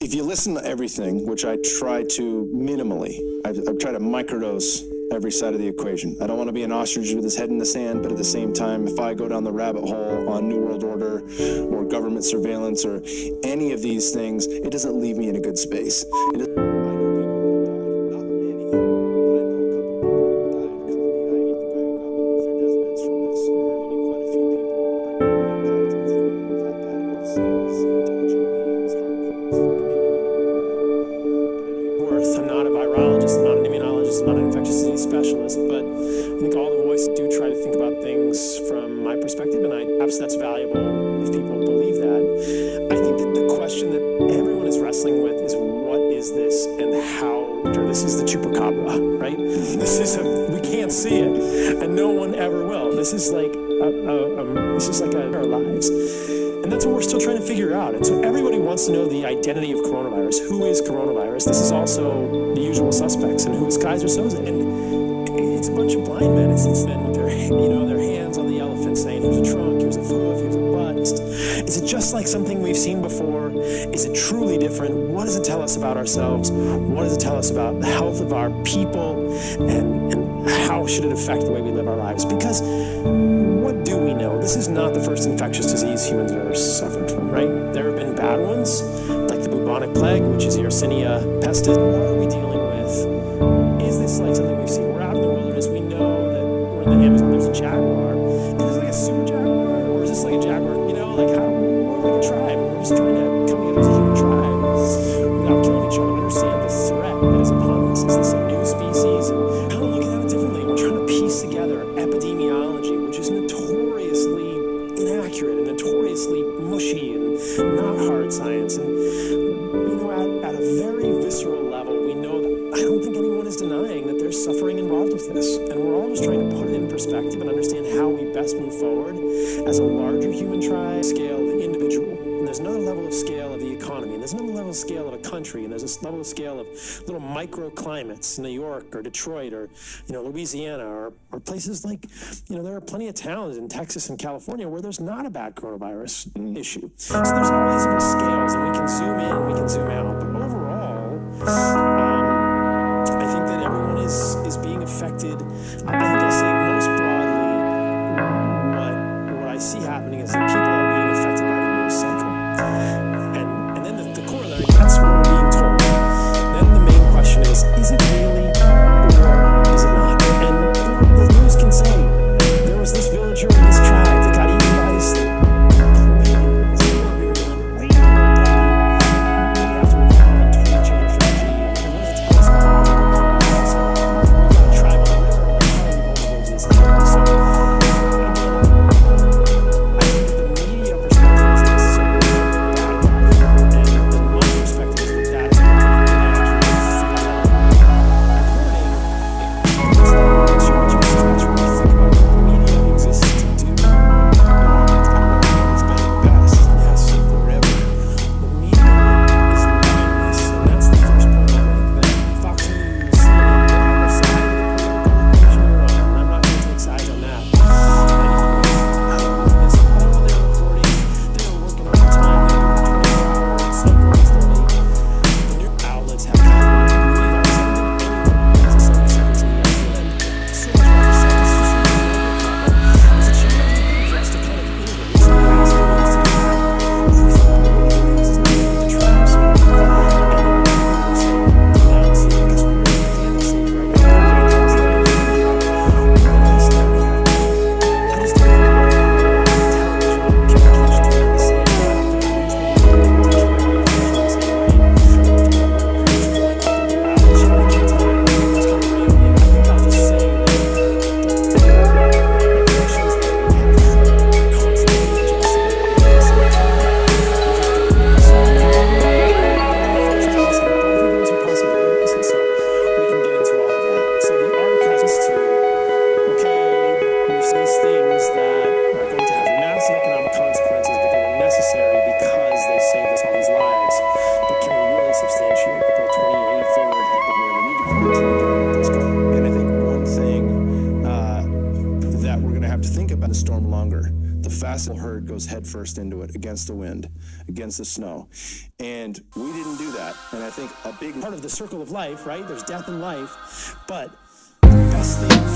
If you listen to everything, which I try to minimally, I try to microdose every side of the equation. I don't want to be an ostrich with his head in the sand, but at the same time, if I go down the rabbit hole on New World Order or government surveillance or any of these things, it doesn't leave me in a good space. I'm not a virologist, I'm not an immunologist, I'm not an infectious disease specialist, but I think all the voices do try to think about things from my perspective, and perhaps that's valuable if people believe that. I think that the question that everyone is wrestling with is what is this and how? This is the chupacabra, right? We can't see it, and no one ever will. This is like our lives. And that's what we're still trying to figure out. And so everybody wants to know the identity of coronavirus. Who is coronavirus? This is also the usual suspects. And who is Kaiser Soze? And it's a bunch of blind men. It's men with their hands on the elephant saying, here's a trunk, here's a hoof, here's a butt. Is it just like something we've seen before? Is it truly different? What does it tell us about ourselves? What does it tell us about the health of our people? And how should it affect the way we live our lives? Because what do we know? This is not the first infectious disease humans have ever suffered from, right? There have been bad ones, like the bubonic plague, which is Yersinia pestis. What are we dealing with? Is this like something we've seen? We're out in the wilderness. We know that we're in the Amazon. There's a jaguar. Is this like a super jaguar? Or is this like a jaguar? Like we're like a tribe. We're just trying to come together as a human tribe without killing each other. Understand the threat that is upon us. Is this a new species? And kind of looking at it differently. We're trying to piece together epidemiology, which is notoriously inaccurate and notoriously mushy and not hard science. And at a very visceral level, we know that I don't think anyone is denying that there's suffering involved with this. And we're all just trying to put it in perspective and understand how we best move forward as a larger human tribe, scale of the individual. And there's another level of scale of the economy, and there's another level of scale of a country, and there's this level of scale of little microclimates, New York or Detroit or Louisiana or places like, there are plenty of towns in Texas and California where there's not a bad coronavirus issue. So there's all these different scales, and we can zoom in, we can zoom out, but overall, I think that everyone is being affected. I think I say most broadly, what I see happening is that people are being affected by the news cycle. And then the corollary, that's what we're being told. Then the main question is it really or is it not? And the news can say, there was this villager in this tribe that got eaten by this thing. massive herd goes headfirst into it, against the wind, against the snow. And we didn't do that. And I think a big Part of the circle of life, right? There's death in life, but the best thing